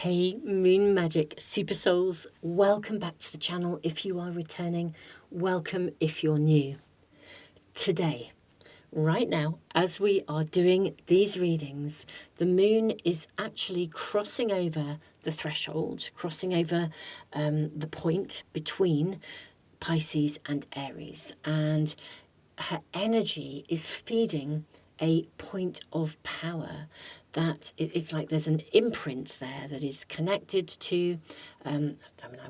Hey Moon Magic Super Souls, welcome back to the channel. If you are returning, welcome if you're new. Today, right now, as we are doing these readings, the moon is actually crossing over the threshold, crossing over the point between Pisces and Aries, and her energy is feeding a point of power that it's like there's an imprint there that is connected to, I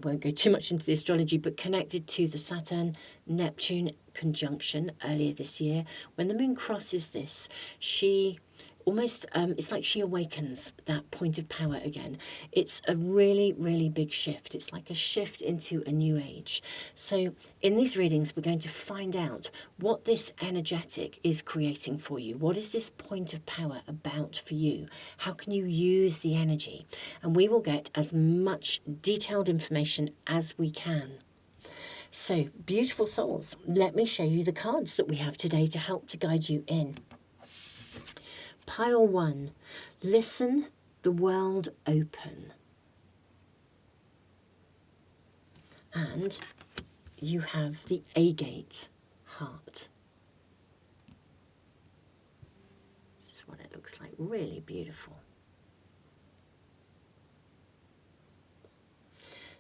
won't go too much into the astrology, but connected to the Saturn-Neptune conjunction earlier this year. When the moon crosses this, she almost, it's like she awakens that point of power again. It's a really, really big shift. It's like a shift into a new age. So in these readings, we're going to find out what this energetic is creating for you. What is this point of power about for you? How can you use the energy? And we will get as much detailed information as we can. So, beautiful souls, let me show you the cards that we have today to help to guide you in. Pile 1, listen, the world open. And you have the agate heart. This is what it looks like, really beautiful.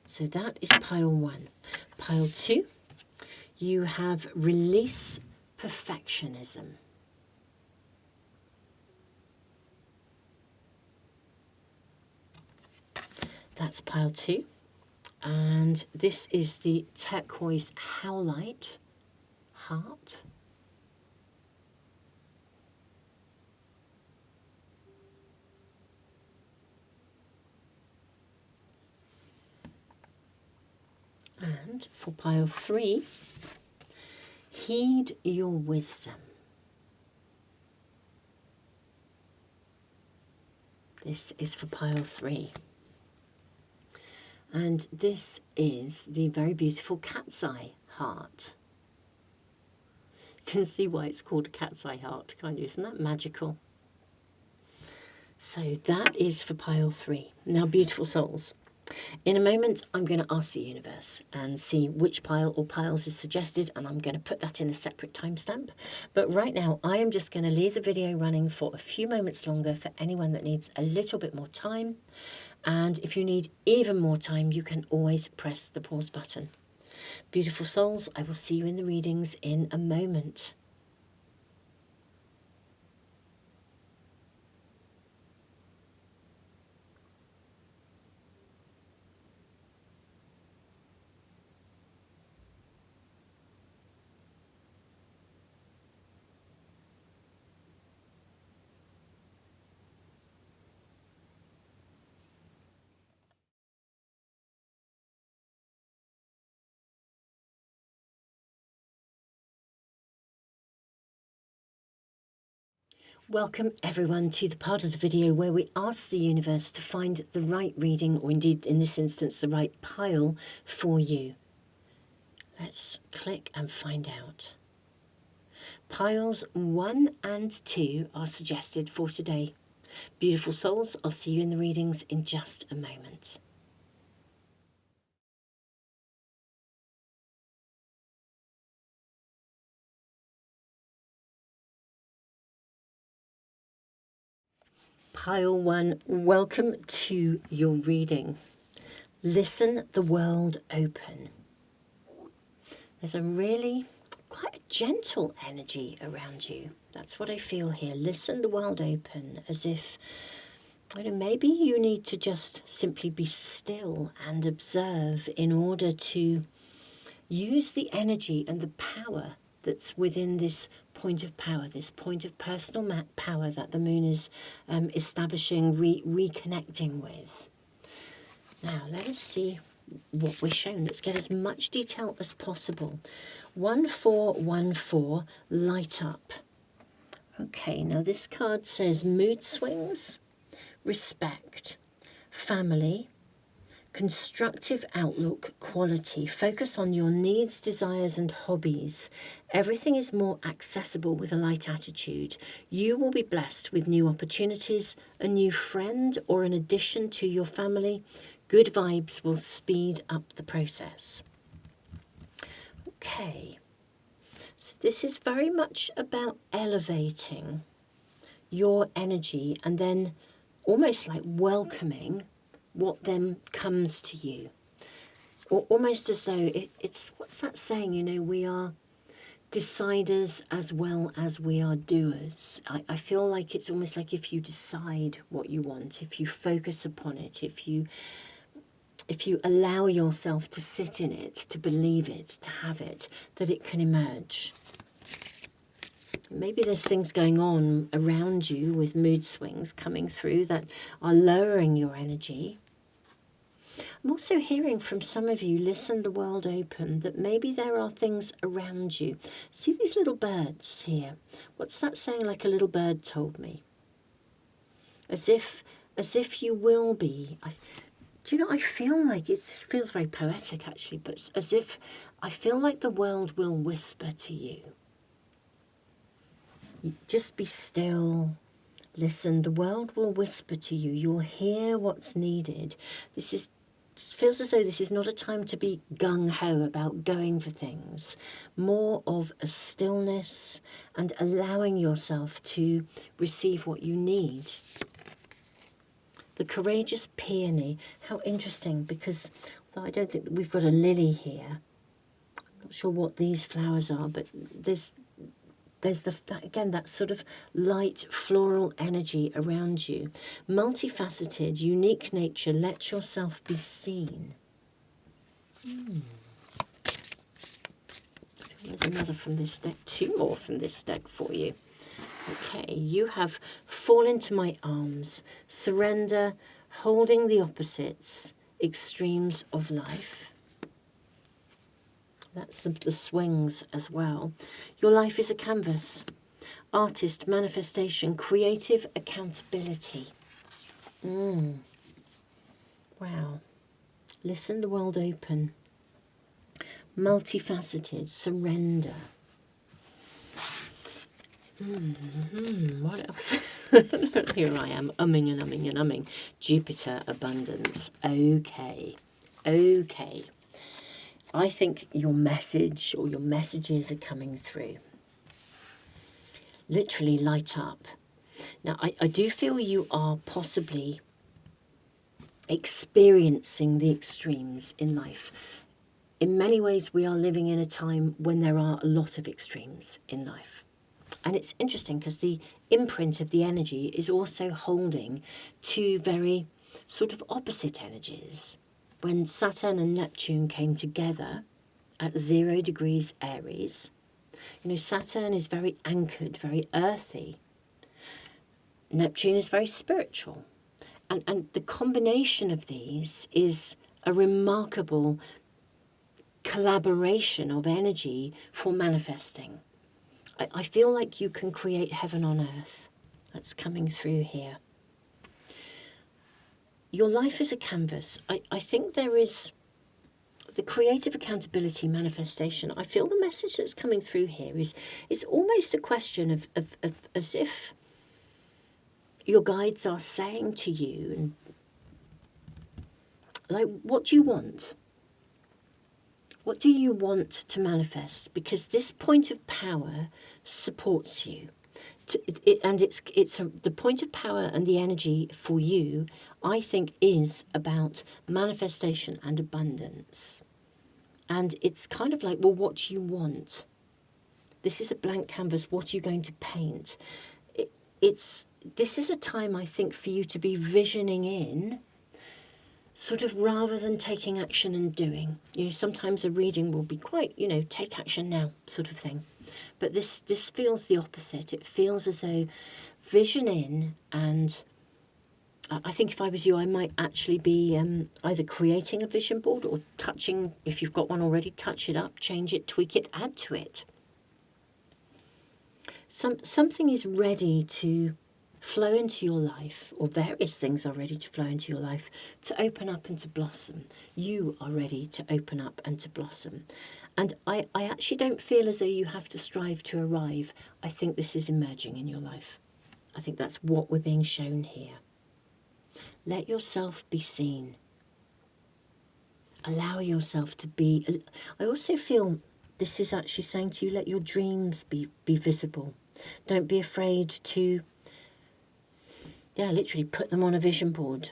So that is pile 1. Pile 2, you have release perfectionism. That's pile 2. And this is the turquoise howlite heart. And for pile 3, heed your wisdom. This is for pile 3. And this is the very beautiful cat's eye heart. You can see why it's called a cat's eye heart, can't you? Isn't that magical? So that is for pile 3. Now, beautiful souls, in a moment, I'm going to ask the universe and see which pile or piles is suggested, and I'm going to put that in a separate timestamp. But right now, I am just going to leave the video running for a few moments longer for anyone that needs a little bit more time. And if you need even more time, you can always press the pause button. Beautiful souls, I will see you in the readings in a moment. Welcome everyone to the part of the video where we ask the universe to find the right reading, or indeed in this instance the right pile for you. Let's click and find out. Piles 1 and 2 are suggested for today. Beautiful souls, I'll see you in the readings in just a moment. Pile 1, welcome to your reading. Listen the world open. There's a really quite a gentle energy around you. That's what I feel here. Listen the world open, as if, I don't know, maybe you need to just simply be still and observe in order to use the energy and the power that's within this point of power, this point of personal power that the moon is establishing, reconnecting with. Now, let us see what we're shown. Let's get as much detail as possible. 1414, light up. Okay, now this card says mood swings, respect, family, Constructive outlook, quality. Focus on your needs, desires, and hobbies. Everything is more accessible with a light attitude. You will be blessed with new opportunities, a new friend, or an addition to your family. Good vibes will speed up the process. Okay, so this is very much about elevating your energy and then almost like welcoming what then comes to you. Or almost as though it's, what's that saying, you know, we are deciders as well as we are doers. I feel like it's almost like if you decide what you want, if you focus upon it, if you allow yourself to sit in it, to believe it, to have it, that it can emerge. Maybe there's things going on around you with mood swings coming through that are lowering your energy. I'm also hearing from some of you, listen the world open, that maybe there are things around you. See these little birds here? What's that saying, like a little bird told me? As if you will be. Do you know, I feel like it feels very poetic actually, but as if I feel like the world will whisper to you. Just be still. Listen, the world will whisper to you. You'll hear what's needed. It feels as though this is not a time to be gung-ho about going for things. More of a stillness and allowing yourself to receive what you need. The courageous peony. How interesting, because although I don't think that we've got a lily here. I'm not sure what these flowers are, but there's that sort of light floral energy around you. Multifaceted, unique nature, let yourself be seen. There's another from this deck, 2 more from this deck for you. Okay, you have fall into my arms, surrender, holding the opposites, extremes of life. That's the swings as well. Your life is a canvas. Artist, manifestation, creative accountability. Wow. Listen the world open. Multifaceted, surrender. What else? Here I am, umming and umming and umming. Jupiter, abundance. Okay. I think your message or your messages are coming through. Literally light up. Now, I do feel you are possibly experiencing the extremes in life. In many ways, we are living in a time when there are a lot of extremes in life. And it's interesting because the imprint of the energy is also holding two very sort of opposite energies. When Saturn and Neptune came together at 0 degrees Aries, you know, Saturn is very anchored, very earthy. Neptune is very spiritual. And the combination of these is a remarkable collaboration of energy for manifesting. I feel like you can create heaven on earth. That's coming through here. Your life is a canvas. I think there is the creative accountability manifestation. I feel the message that's coming through here is it's almost a question of as if your guides are saying to you, and like, what do you want? What do you want to manifest? Because this point of power supports you. The point of power and the energy for you, I think, is about manifestation and abundance. And it's kind of like, well, what do you want? This is a blank canvas. What are you going to paint? This is a time, I think, for you to be visioning in, sort of rather than taking action and doing. You know, sometimes a reading will be quite, you know, take action now sort of thing. But this feels the opposite. It feels as though vision in, and I think if I was you, I might actually be either creating a vision board or touching, if you've got one already, touch it up, change it, tweak it, add to it. Something is ready to flow into your life, or various things are ready to flow into your life, to open up and to blossom. You are ready to open up and to blossom. And I actually don't feel as though you have to strive to arrive. I think this is emerging in your life. I think that's what we're being shown here. Let yourself be seen. Allow yourself to be. I also feel this is actually saying to you, let your dreams be visible. Don't be afraid to, literally put them on a vision board.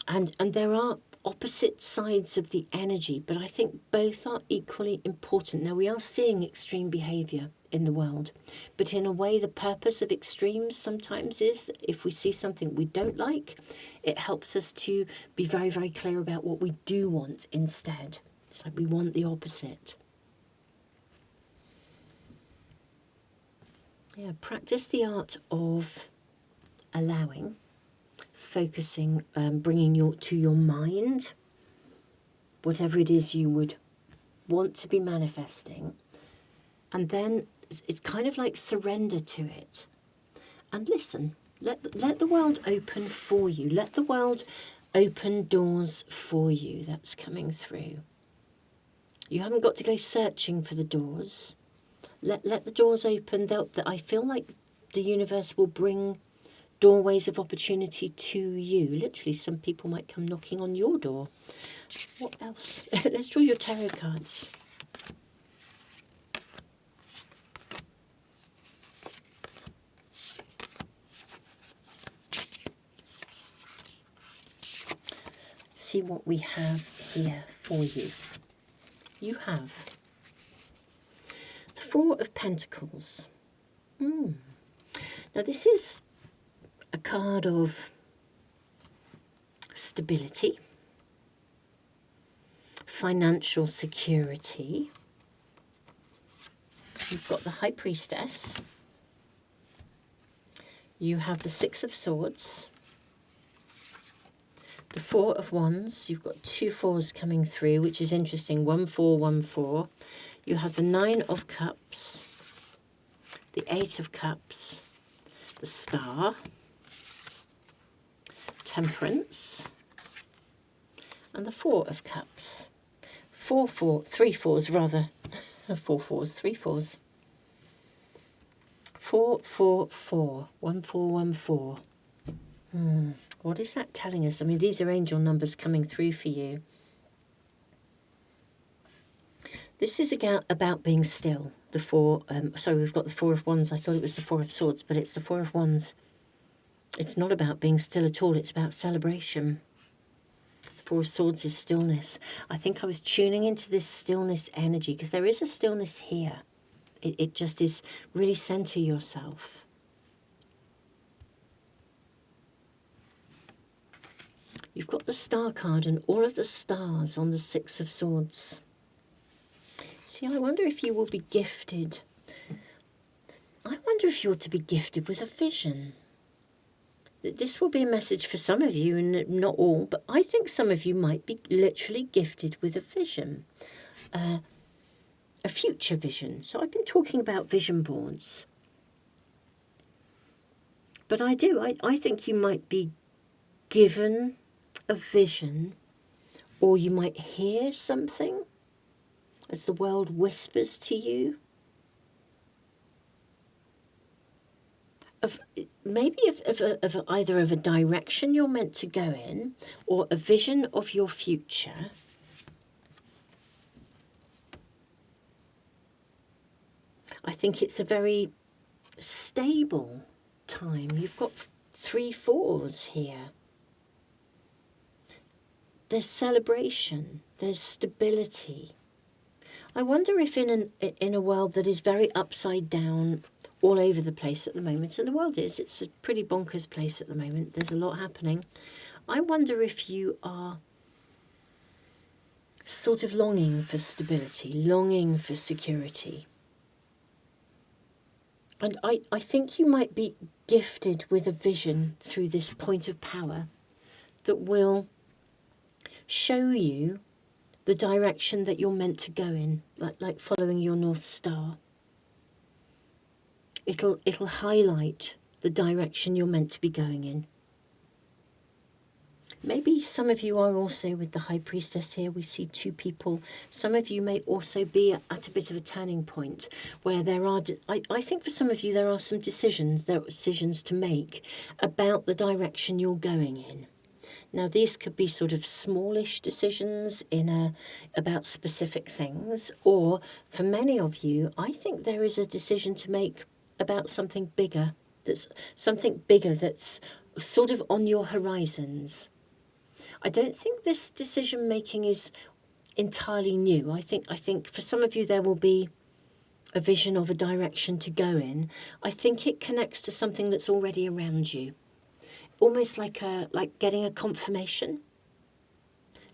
And there are opposite sides of the energy, but I think both are equally important. Now, we are seeing extreme behaviour in the world, but in a way, the purpose of extremes sometimes is that if we see something we don't like, it helps us to be very, very clear about what we do want instead. It's like we want the opposite. Yeah, practice the art of allowing, focusing, bringing to your mind whatever it is you would want to be manifesting, and then it's kind of like surrender to it and listen. Let the world open for you. Let the world open doors for you. That's coming through. You haven't got to go searching for the doors. Let the doors open. I feel like the universe will bring doorways of opportunity to you. Literally, some people might come knocking on your door. What else? Let's draw your tarot cards. See what we have here for you. You have the Four of Pentacles. Now, this is a card of stability, financial security. You've got the High Priestess. You have the Six of Swords. The Four of Wands. You've got two fours coming through, which is interesting. 1 4 1 4. You have the Nine of Cups, the Eight of Cups, the Star, Temperance, and the Four of Cups. 3 fours rather. 4 fours, 3 fours. 4 4 4. 1 4 1 4. What is that telling us? I mean, these are angel numbers coming through for you. This is about being still. The four, sorry, we've got the Four of Wands. I thought it was the Four of Swords, but it's the Four of Wands. It's not about being still at all. It's about celebration. The Four of Swords is stillness. I think I was tuning into this stillness energy because there is a stillness here. It just is really center yourself. You've got the Star card and all of the stars on the Six of Swords. See, I wonder if you will be gifted. I wonder if you're to be gifted with a vision. This will be a message for some of you, and not all, but I think some of you might be literally gifted with a vision, a future vision. So I've been talking about vision boards. But I think you might be given a vision, or you might hear something as the world whispers to you of either of a direction you're meant to go in, or a vision of your future. I think it's a very stable time. You've got 3 fours here. There's celebration, there's stability. I wonder if in a world that is very upside down all over the place at the moment, and the world it's a pretty bonkers place at the moment, there's a lot happening. I wonder if you are sort of longing for stability, longing for security. And I think you might be gifted with a vision through this point of power that will show you the direction that you're meant to go in, like following your North Star. It'll highlight the direction you're meant to be going in. Maybe some of you are also with the High Priestess here. We see two people. Some of you may also be at a bit of a turning point where there are, I think for some of you there are some decisions to make about the direction you're going in. Now, these could be sort of smallish decisions about specific things, or for many of you, I think there is a decision to make about something bigger. That's sort of on your horizons. I don't think this decision making is entirely new. I think for some of you there will be a vision of a direction to go in. I think it connects to something that's already around you, almost like getting a confirmation.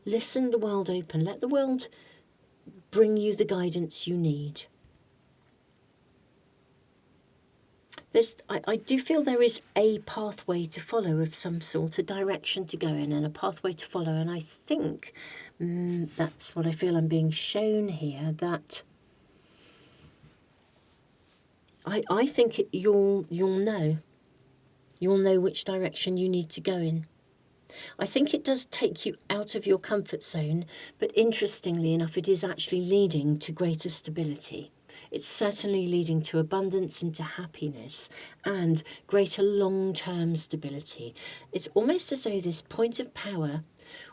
Listen the world open. Let the world bring you the guidance you need. I do feel there is a pathway to follow of some sort, a direction to go in and a pathway to follow. And I think that's what I feel I'm being shown here, that I think you'll know. You'll know which direction you need to go in. I think it does take you out of your comfort zone, but interestingly enough, it is actually leading to greater stability. It's certainly leading to abundance and to happiness and greater long-term stability. It's almost as though this point of power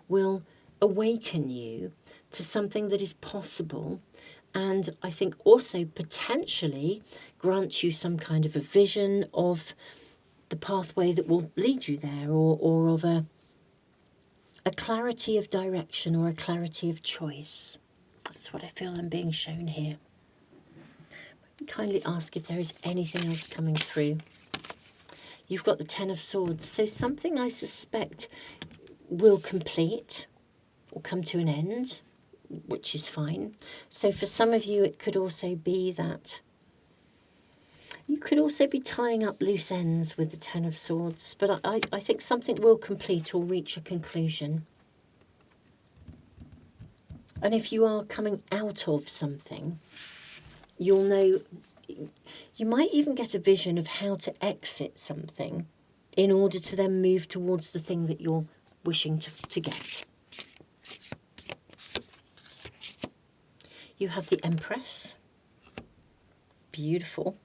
will awaken you to something that is possible, and I think also potentially grant you some kind of a vision of the pathway that will lead you there, or of a clarity of direction or a clarity of choice. That's what I feel I'm being shown here. Kindly ask if there is anything else coming through. You've got the Ten of Swords, so something I suspect will complete or come to an end, which is fine. So for some of you it could also be that you could also be tying up loose ends with the Ten of Swords, but I think something will complete or reach a conclusion. And if you are coming out of something, you'll know, you might even get a vision of how to exit something in order to then move towards the thing that you're wishing to get. You have the Empress. Beautiful.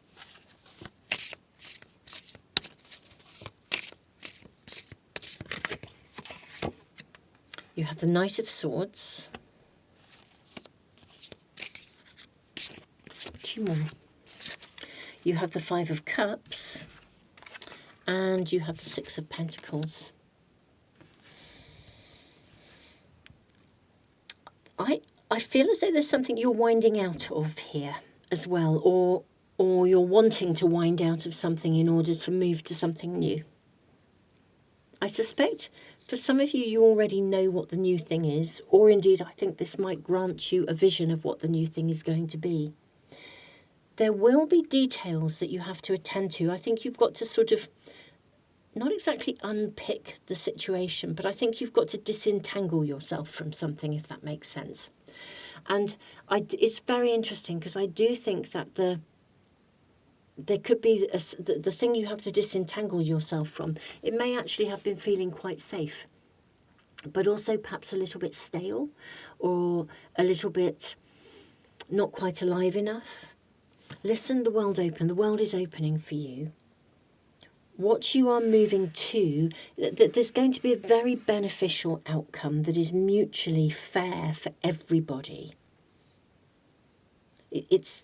You have the Knight of Swords. Two more. You have the Five of Cups, and you have the Six of Pentacles. I feel as though there's something you're winding out of here as well, or you're wanting to wind out of something in order to move to something new. I suspect for some of you, you already know what the new thing is, or indeed I think this might grant you a vision of what the new thing is going to be. There will be details that you have to attend to. I think you've got to sort of, not exactly unpick the situation, but I think you've got to disentangle yourself from something, if that makes sense. And it's very interesting because I do think that there could be the thing you have to disentangle yourself from. It may actually have been feeling quite safe, but also perhaps a little bit stale, or a little bit not quite alive enough. Listen, the world open. The world is opening for you. What you are moving to, there's going to be a very beneficial outcome that is mutually fair for everybody.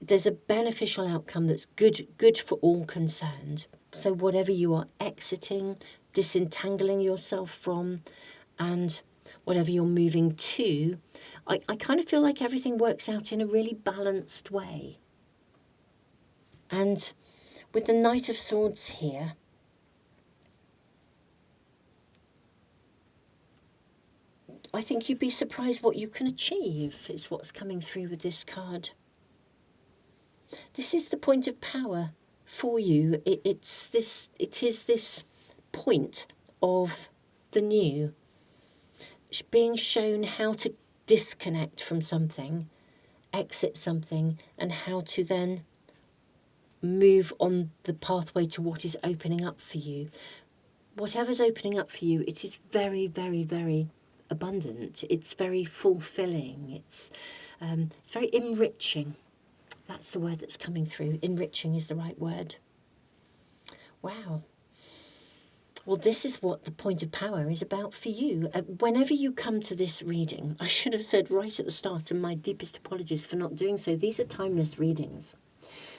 There's a beneficial outcome that's good for all concerned. So whatever you are exiting, disentangling yourself from, and whatever you're moving to, I kind of feel like everything works out in a really balanced way. And with the Knight of Swords here, I think you'd be surprised what you can achieve, is what's coming through with this card. This is the point of power for you. It is this point of the new, being shown how to disconnect from something, exit something, and how to then move on the pathway to what is opening up for you. Whatever's opening up for you, it is very, very, very abundant. It's very fulfilling. It's very enriching. That's the word that's coming through. Enriching is the right word. Wow. Well, this is what the point of power is about for you. Whenever you come to this reading, I should have said right at the start, and my deepest apologies for not doing so, these are timeless readings.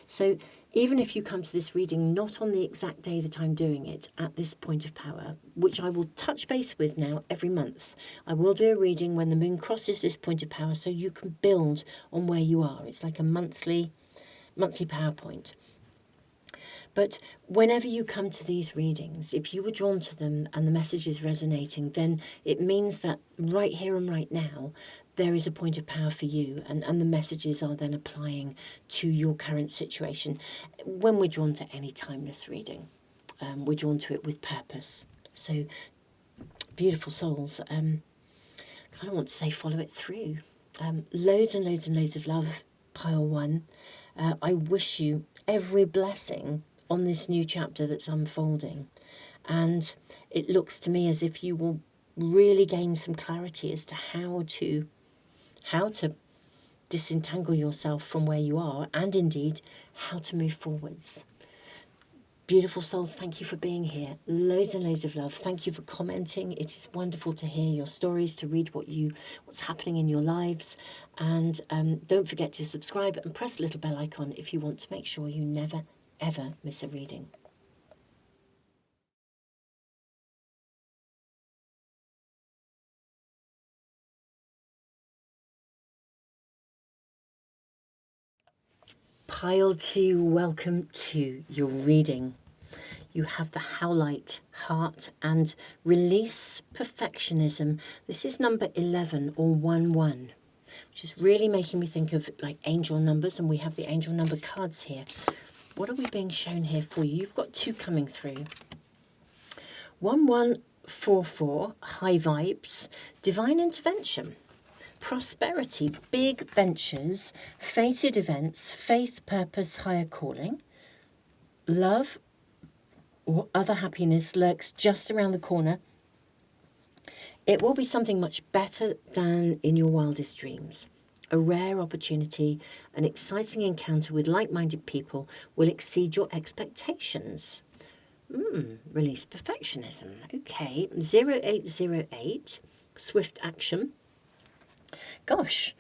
So even if you come to this reading not on the exact day that I'm doing it, at this point of power, which I will touch base with now every month, I will do a reading when the moon crosses this point of power so you can build on where you are. It's like a monthly PowerPoint. But whenever you come to these readings, if you were drawn to them and the message is resonating, then it means that right here and right now, there is a point of power for you, and the messages are then applying to your current situation. When we're drawn to any timeless reading, we're drawn to it with purpose. So, beautiful souls, I kind of want to say follow it through. Loads and loads and loads of love, pile one. I wish you every blessing on this new chapter that's unfolding, and it looks to me as if you will really gain some clarity as to how to disentangle yourself from where you are, and indeed how to move forwards. Beautiful souls, thank you for being here. Loads and loads of love. Thank you for commenting. It is wonderful to hear your stories, to read what's happening in your lives. And don't forget to subscribe and press the little bell icon if you want to make sure you never, ever miss a reading. Pile 2, welcome to your reading. You have the Howlite heart and release perfectionism. This is number 11 or 1-1, which is really making me think of like angel numbers, and we have the angel number cards here. What are we being shown here for you? You've got 2 coming through. 1144, high vibes, divine intervention, prosperity, big ventures, fated events, faith, purpose, higher calling, love or other happiness lurks just around the corner. It will be something much better than in your wildest dreams. A rare opportunity, an exciting encounter with like-minded people will exceed your expectations. Release perfectionism. Okay, 0808, swift action. Gosh,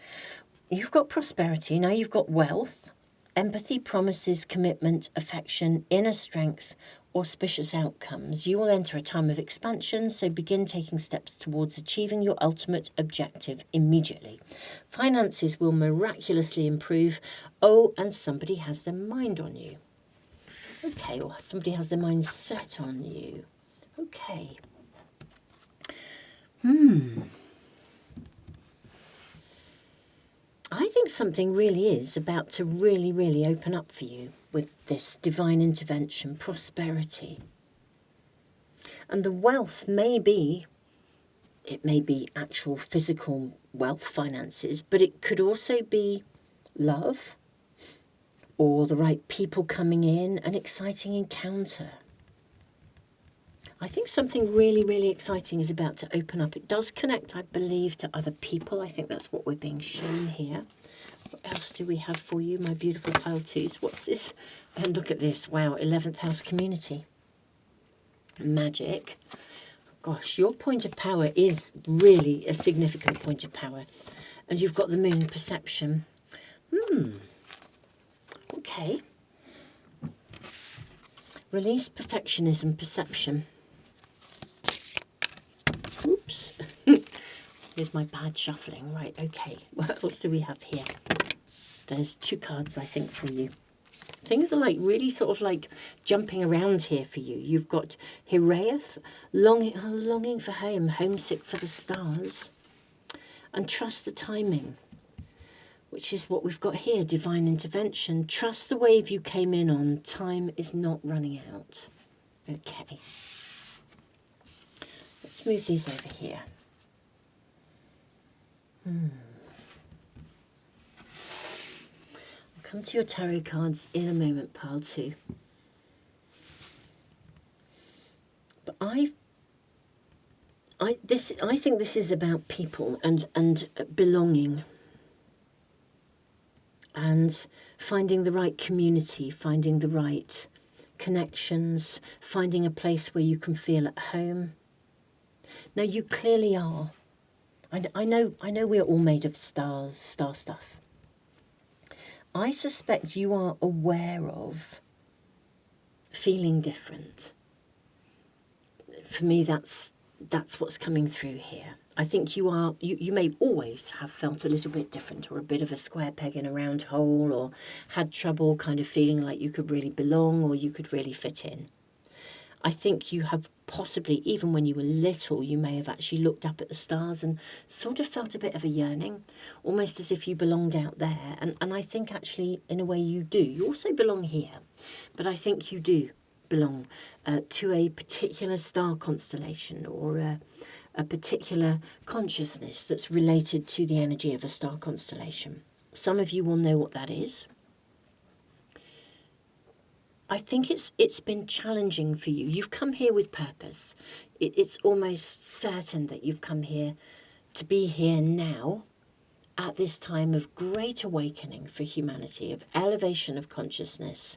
you've got prosperity, now you've got wealth, empathy, promises, commitment, affection, inner strength, auspicious outcomes. You will enter a time of expansion, so begin taking steps towards achieving your ultimate objective immediately. Finances will miraculously improve. Oh, and somebody has their mind on you. Okay, or somebody has their mind set on you. Okay. I think something really is about to really, really open up for you with this divine intervention, prosperity. And the wealth may be actual physical wealth, finances, but it could also be love or the right people coming in, an exciting encounter. I think something really, really exciting is about to open up. It does connect, I believe, to other people. I think that's what we're being shown here. What else do we have for you, my beautiful pile 2s? What's this? And look at this. Wow, 11th house community. Magic. Gosh, your point of power is really a significant point of power. And you've got the moon perception. Okay. Release perfectionism, perception. Oops. Here's my bad shuffling. Right, okay. What else do we have here? There's 2 cards, I think, for you. Things are like really sort of like jumping around here for you. You've got Hiraeth, longing for home, homesick for the stars. And trust the timing, which is what we've got here, divine intervention. Trust the wave you came in on. Time is not running out. Okay. Let's move these over here. I'm come to your tarot cards in a moment, pile 2. But I think this is about people and belonging, and finding the right community, finding the right connections, finding a place where you can feel at home. Now, you clearly are. I know we're all made of stars, star stuff. I suspect you are aware of feeling different. For me, that's what's coming through here. I think you may always have felt a little bit different, or a bit of a square peg in a round hole, or had trouble kind of feeling like you could really belong or you could really fit in. I think you have possibly, even when you were little, you may have actually looked up at the stars and sort of felt a bit of a yearning, almost as if you belonged out there. And I think actually, in a way, you do. You also belong here, but I think you do belong to a particular star constellation, or a particular consciousness that's related to the energy of a star constellation. Some of you will know what that is. I think it's been challenging for you. You've come here with purpose. It's almost certain that you've come here to be here now, at this time of great awakening for humanity, of elevation of consciousness.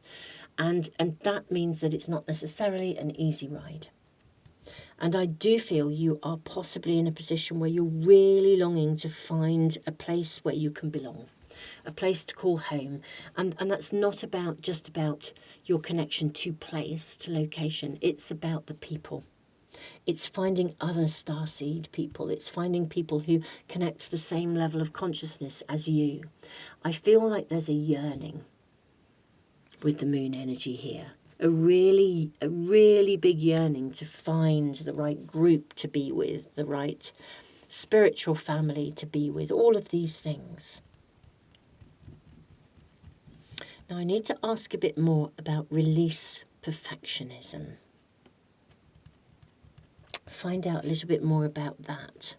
And that means that it's not necessarily an easy ride. And I do feel you are possibly in a position where you're really longing to find a place where you can belong, a place to call home. And that's not just about your connection to place, to location. It's about the people. It's finding other starseed people. It's finding people who connect to the same level of consciousness as you. I feel like there's a yearning with the moon energy here. A really big yearning to find the right group to be with, the right spiritual family to be with, all of these things. Now, I need to ask a bit more about release perfectionism. Find out a little bit more about that.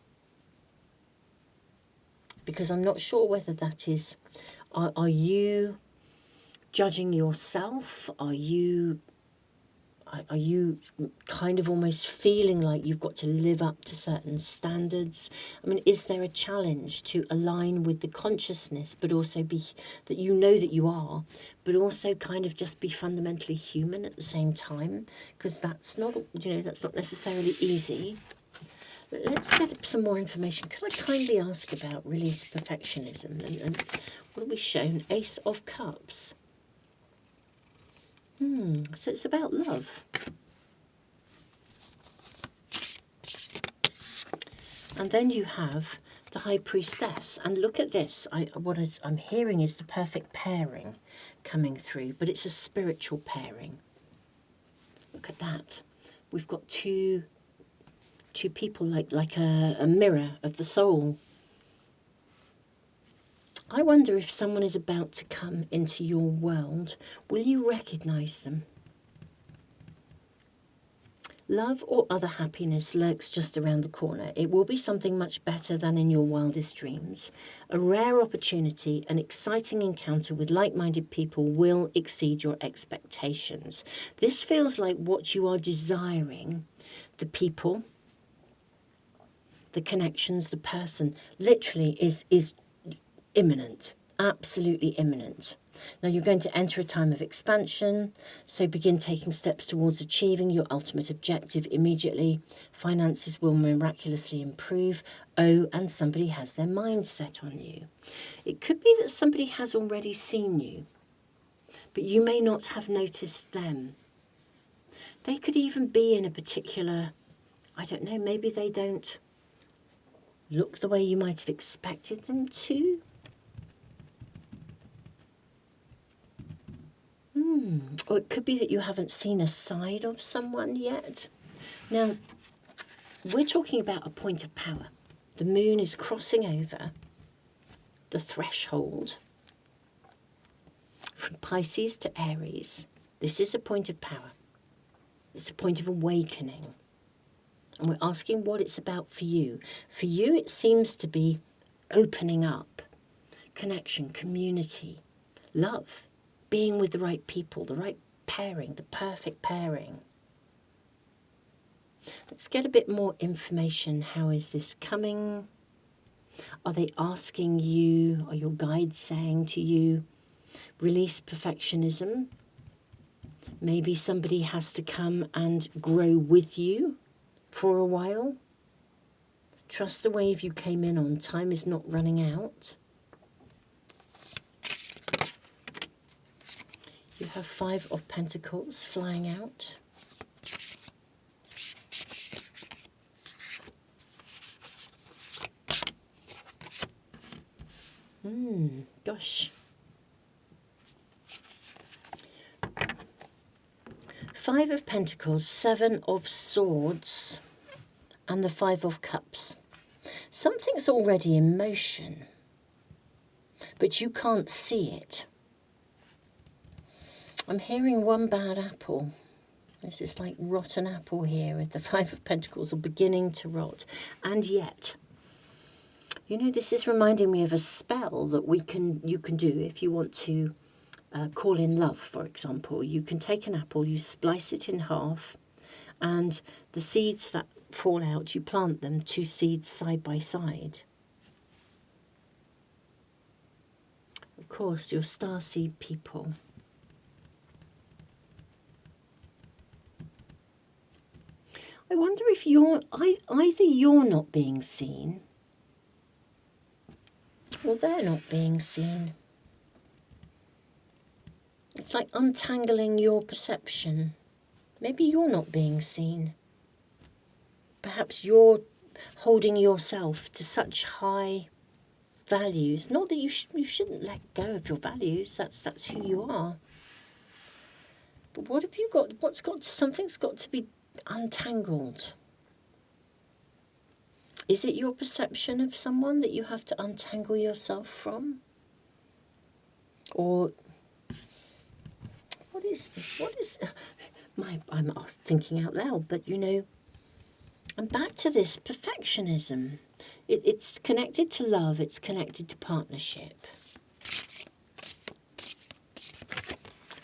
Because I'm not sure whether that is, are you judging yourself? Are you kind of almost feeling like you've got to live up to certain standards? I mean, is there a challenge to align with the consciousness, but also be that you know that you are, but also kind of just be fundamentally human at the same time? Because that's not necessarily easy. Let's get some more information. Could I kindly ask about release perfectionism? And what are we shown? Ace of Cups. So it's about love. And then you have the High Priestess. And look at this. I'm hearing is the perfect pairing coming through, but it's a spiritual pairing. Look at that. We've got two people like a mirror of the soul. I wonder if someone is about to come into your world. Will you recognize them? Love or other happiness lurks just around the corner. It will be something much better than in your wildest dreams. A rare opportunity, an exciting encounter with like-minded people will exceed your expectations. This feels like what you are desiring. The people, the connections, the person, literally is imminent, absolutely imminent. Now you're going to enter a time of expansion, so begin taking steps towards achieving your ultimate objective immediately. Finances will miraculously improve. Oh, and somebody has their mind set on you. It could be that somebody has already seen you, but you may not have noticed them. They could even be in a particular, I don't know, maybe they don't look the way you might have expected them to. Or it could be that you haven't seen a side of someone yet. Now, we're talking about a point of power. The moon is crossing over the threshold from Pisces to Aries. This is a point of power. It's a point of awakening. And we're asking what it's about for you. For you, it seems to be opening up, connection, community, love, being with the right people, the right pairing, the perfect pairing. Let's get a bit more information. How is this coming? Are they asking you, are your guides saying to you, release perfectionism? Maybe somebody has to come and grow with you for a while. Trust the wave you came in on. Time is not running out. You have 5 of Pentacles flying out. Gosh. 5 of Pentacles, 7 of Swords, and the 5 of Cups. Something's already in motion, but you can't see it. I'm hearing one bad apple. There's this like rotten apple here with the 5 of Pentacles, or beginning to rot. And yet, you know, this is reminding me of a spell that you can do if you want to call in love, for example. You can take an apple, you splice it in half, and the seeds that fall out, you plant them, 2 seeds side by side. Of course, your starseed people. I wonder if either you're not being seen, or they're not being seen. It's like untangling your perception. Maybe you're not being seen. Perhaps you're holding yourself to such high values. Not that you shouldn't let go of your values. That's who you are. But what have you got? Something's got to be untangled. Is it your perception of someone that you have to untangle yourself from? Or what is this? I'm thinking out loud, but you know, I'm back to this perfectionism. It's connected to love, it's connected to partnership.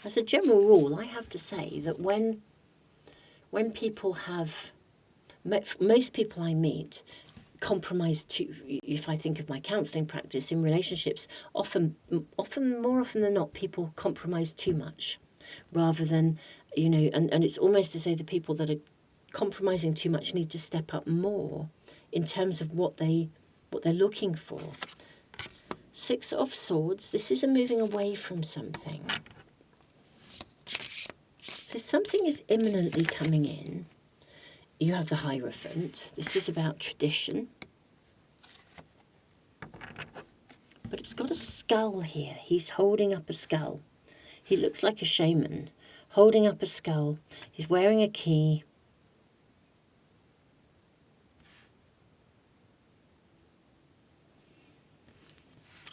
As a general rule, I have to say that when people have, most people I meet compromise too. If I think of my counselling practice in relationships, often more often than not, people compromise too much, rather than, you know, and it's almost as though the people that are compromising too much need to step up more in terms of what they're looking for. 6 of Swords. This is a moving away from something. So something is imminently coming in. You have the Hierophant. This is about tradition. But it's got a skull here. He's holding up a skull. He looks like a shaman, holding up a skull. He's wearing a key.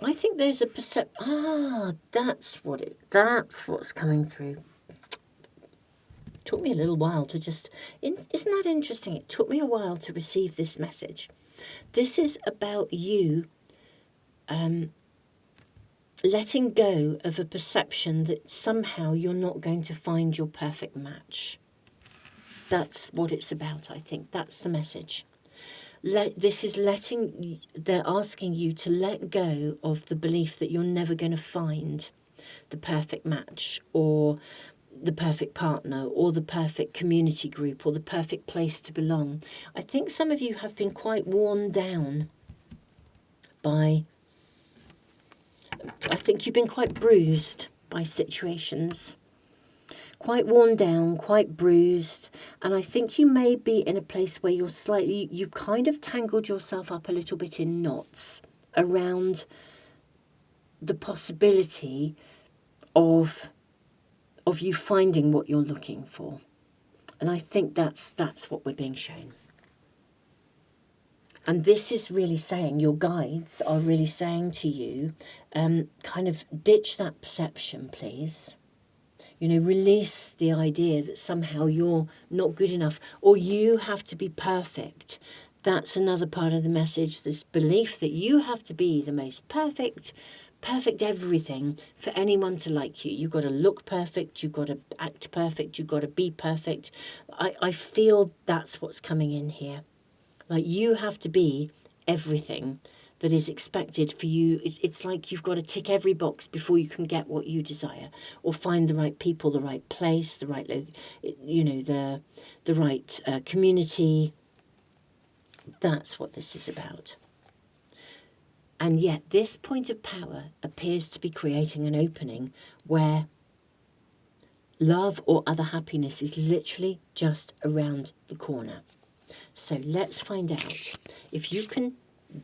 I think there's a that's what's coming through. Took me a little while to just, isn't that interesting? It took me a while to receive this message. This is about you letting go of a perception that somehow you're not going to find your perfect match. That's what it's about, I think. That's the message. They're asking you to let go of the belief that you're never going to find the perfect match, or the perfect partner, or the perfect community group, or the perfect place to belong. I think some of you have been quite worn down by, I think you've been quite bruised by situations, quite worn down, quite bruised, and I think you may be in a place where you've kind of tangled yourself up a little bit in knots around the possibility of you finding what you're looking for. And I think that's what we're being shown. And this is really saying, your guides are really saying to you, kind of ditch that perception, please. You know, release the idea that somehow you're not good enough, or you have to be perfect. That's another part of the message, this belief that you have to be the most perfect perfect everything for anyone to like you. You've got to look perfect, you've got to act perfect, you've got to be perfect. I feel that's what's coming in here. Like, you have to be everything that is expected for you. It's like you've got to tick every box before you can get what you desire, or find the right people, the right place, the right, the right community. That's what this is about. And yet this point of power appears to be creating an opening where love or other happiness is literally just around the corner. So let's find out if you can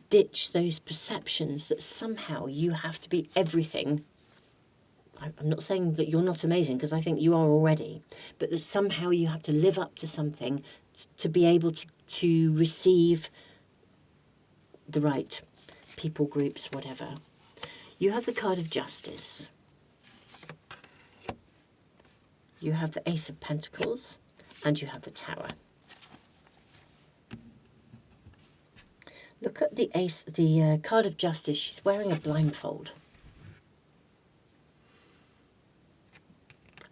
ditch those perceptions that somehow you have to be everything. I'm not saying that you're not amazing, because I think you are already, but that somehow you have to live up to something to be able to receive the right people, groups, whatever. You have the card of Justice. You have the Ace of Pentacles, and you have the Tower. Look at the Ace, the card of Justice. She's wearing a blindfold.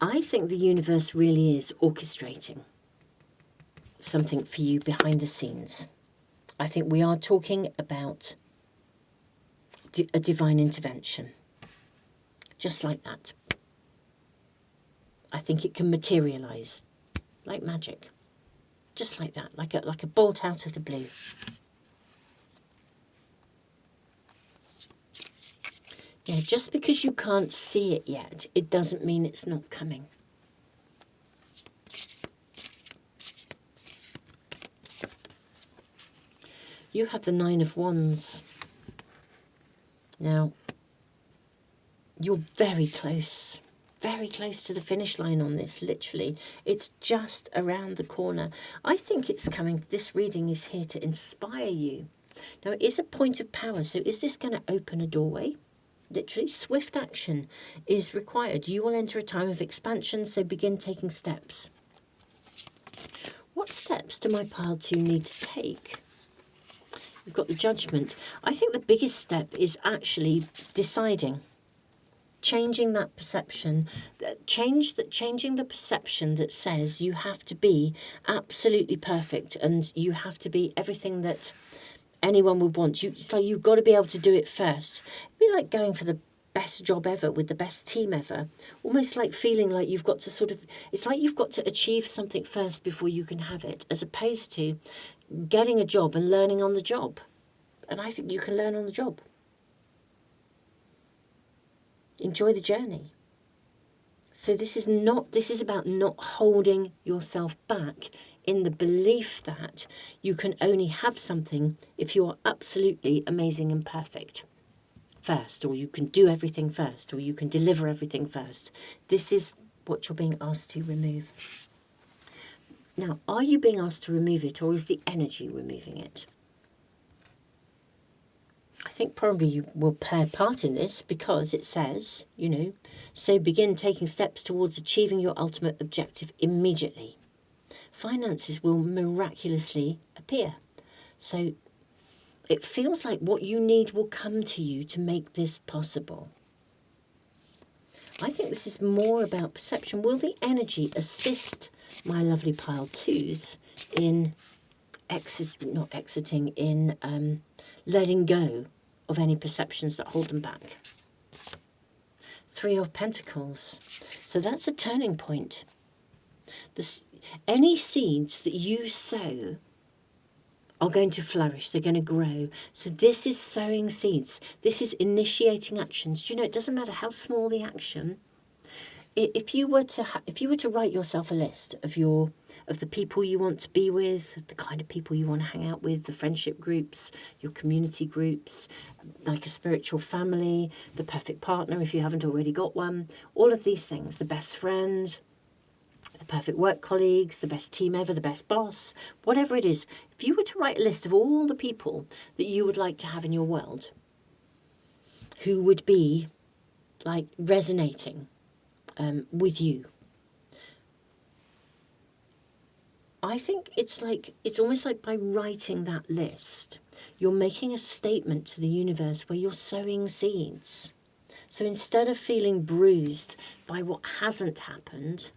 I think the universe really is orchestrating something for you behind the scenes. I think we are talking about a divine intervention. Just like that. I think it can materialize like magic. Just like that, like a bolt out of the blue. Yeah, just because you can't see it yet, it doesn't mean it's not coming. You have the Nine of Wands. Now, you're very close to the finish line on this, literally. It's just around the corner. I think it's coming, this reading is here to inspire you. Now, it is a point of power, so is this going to open a doorway? Literally, swift action is required. You will enter a time of expansion, so begin taking steps. What steps do my pile 2 need to take? You've got the Judgment. I think the biggest step is actually deciding. Changing that perception. Changing the perception that says you have to be absolutely perfect and you have to be everything that anyone would want. It's like you've got to be able to do it first. It'd be like going for the best job ever with the best team ever. Almost like feeling like you've got to it's like you've got to achieve something first before you can have it, as opposed to getting a job and learning on the job. And I think you can learn on the job. Enjoy the journey. So this is about not holding yourself back in the belief that you can only have something if you are absolutely amazing and perfect first, or you can do everything first, or you can deliver everything first. This is what you're being asked to remove. Now, are you being asked to remove it, or is the energy removing it? I think probably you will play a part in this, because it says, so begin taking steps towards achieving your ultimate objective immediately. Finances will miraculously appear. So it feels like what you need will come to you to make this possible. I think this is more about perception. Will the energy assist my lovely pile 2s in letting go of any perceptions that hold them back? 3 of Pentacles. So that's a turning point. Any seeds that you sow are going to flourish. They're going to grow. So this is sowing seeds. This is initiating actions. Do you know, it doesn't matter how small the action. If you were to write yourself a list of the people you want to be with, the kind of people you want to hang out with, the friendship groups, your community groups, like a spiritual family, the perfect partner if you haven't already got one, all of these things, the best friend, the perfect work colleagues, the best team ever, the best boss, whatever it is, if you were to write a list of all the people that you would like to have in your world, who would be like resonating with you, I think it's almost like by writing that list, you're making a statement to the universe where you're sowing seeds. So instead of feeling bruised by what hasn't happened,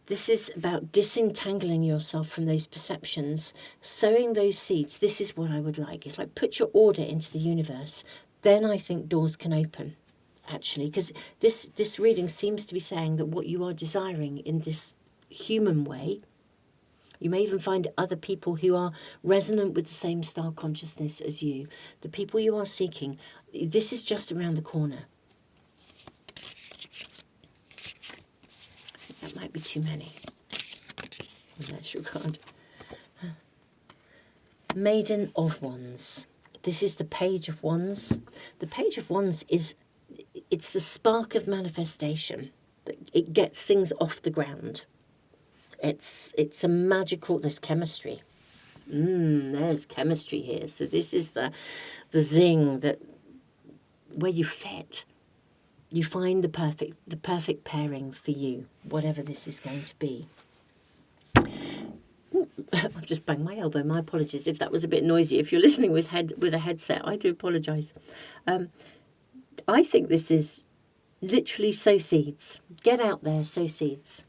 this is about disentangling yourself from those perceptions, sowing those seeds. This is what I would like. It's like put your order into the universe. Then I think doors can open, actually, because this reading seems to be saying that what you are desiring in this human way, you may even find other people who are resonant with the same style consciousness as you. The people you are seeking, this is just around the corner. That might be too many. That's your card. Maiden of Wands. This is the Page of Wands. The Page of Wands it's the spark of manifestation. It gets things off the ground. It's a magical, there's chemistry. There's chemistry here. So this is the zing that where you fit. You find the perfect pairing for you, whatever this is going to be. I've just banged my elbow. My apologies if that was a bit noisy. If you're listening with a headset, I do apologise. I think this is literally sow seeds. Get out there, sow seeds.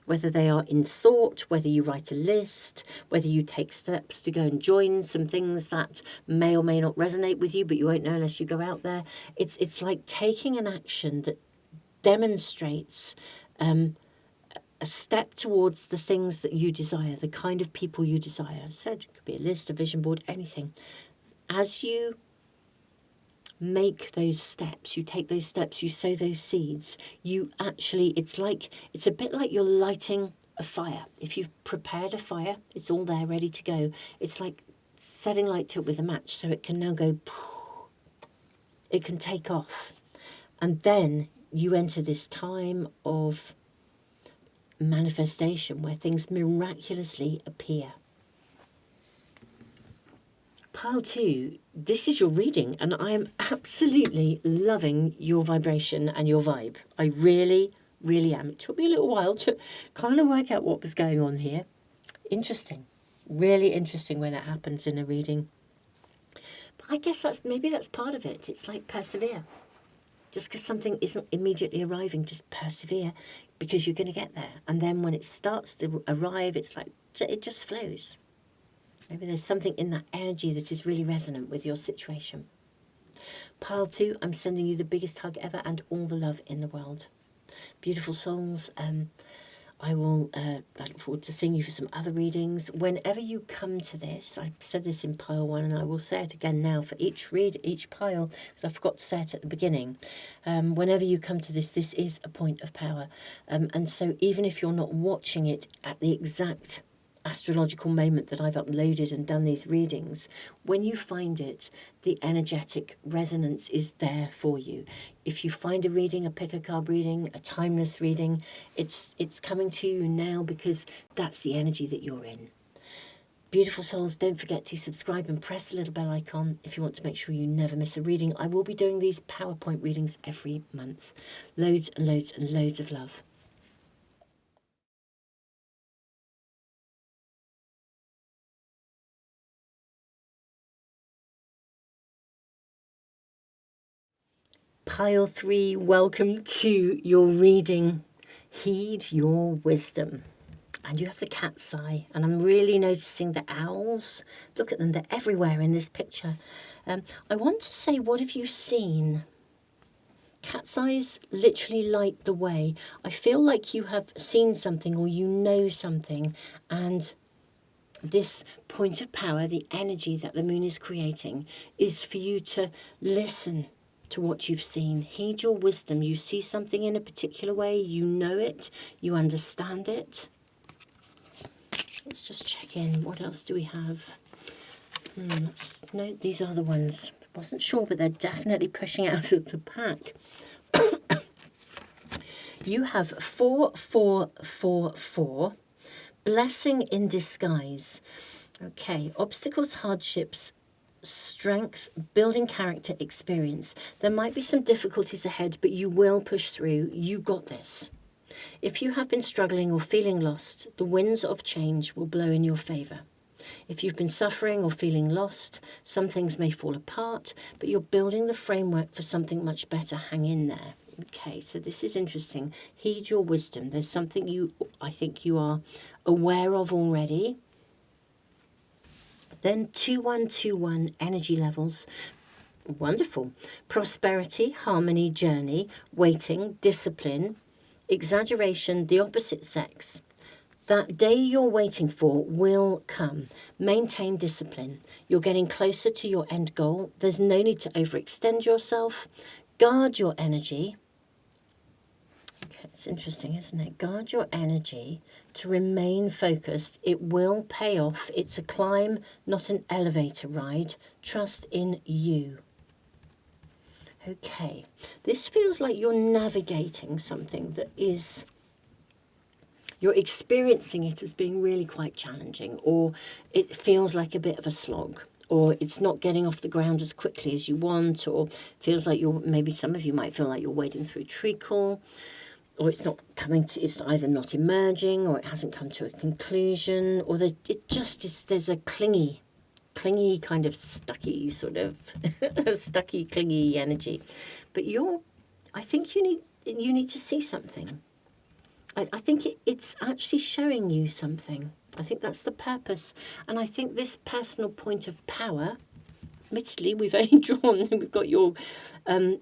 Whether they are in thought, whether you write a list, whether you take steps to go and join some things that may or may not resonate with you, but you won't know unless you go out there. It's like taking an action that demonstrates a step towards the things that you desire, the kind of people you desire. I said it could be a list, a vision board, anything. As you make those steps, you take those steps, you sow those seeds, you actually, it's a bit like you're lighting a fire. If you've prepared a fire, it's all there ready to go. It's like setting light to it with a match, so it can now go, it can take off. And then you enter this time of manifestation where things miraculously appear. Pile 2, this is your reading, and I am absolutely loving your vibration and your vibe. I really, really am. It took me a little while to kind of work out what was going on here. Interesting. Really interesting when it happens in a reading. But I guess maybe that's part of it. It's like persevere. Just because something isn't immediately arriving, just persevere, because you're going to get there. And then when it starts to arrive, it's like it just flows. Maybe there's something in that energy that is really resonant with your situation. Pile 2, I'm sending you the biggest hug ever and all the love in the world. Beautiful souls, I look forward to seeing you for some other readings. Whenever you come to this, I said this in pile 1 and I will say it again now for each pile, because I forgot to say it at the beginning. Whenever you come to this is a point of power. And so even if you're not watching it at the exact astrological moment that I've uploaded and done these readings, when you find it, the energetic resonance is there for you. If you find a reading, a pick a card reading, a timeless reading, it's coming to you now because that's the energy that you're in. Beautiful souls, don't forget to subscribe and press the little bell icon if you want to make sure you never miss a reading. I will be doing these PowerPoint readings every month. Loads and loads and loads of love. Pile 3, welcome to your reading. Heed your wisdom. And you have the cat's eye. And I'm really noticing the owls. Look at them, they're everywhere in this picture. I want to say, what have you seen? Cat's eyes literally light the way. I feel like you have seen something or you know something. And this point of power, the energy that the moon is creating, is for you to listen to what you've seen. Heed your wisdom. You see something in a particular way, you know it, you understand it. Let's just check in. What else do we have? No, these are the ones. Wasn't sure, but they're definitely pushing out of the pack. You have 4444, blessing in disguise. Okay, obstacles, hardships, strength, building character, experience. There might be some difficulties ahead, but you will push through. You got this. If you have been struggling or feeling lost, the winds of change will blow in your favour. If you've been suffering or feeling lost, some things may fall apart, but you're building the framework for something much better. Hang in there. Okay, so this is interesting. Heed your wisdom. There's something I think you are aware of already. Then 2121 energy levels. Wonderful. Prosperity, harmony, journey, waiting, discipline, exaggeration, the opposite sex. That day you're waiting for will come. Maintain discipline. You're getting closer to your end goal. There's no need to overextend yourself. Guard your energy. Okay, it's interesting, isn't it? Guard your energy to remain focused. It will pay off. It's a climb, not an elevator ride. Trust in you. Okay, this feels like you're navigating something that is, you're experiencing it as being really quite challenging, or it feels like a bit of a slog, or it's not getting off the ground as quickly as you want, or feels like maybe some of you might feel like you're wading through treacle, or it's not coming to, it's either not emerging, or it hasn't come to a conclusion, or there's a clingy kind of stucky sort of stucky clingy energy. But I think you need to see something. I think it's actually showing you something. I think that's the purpose. And I think this personal point of power, admittedly, we've got your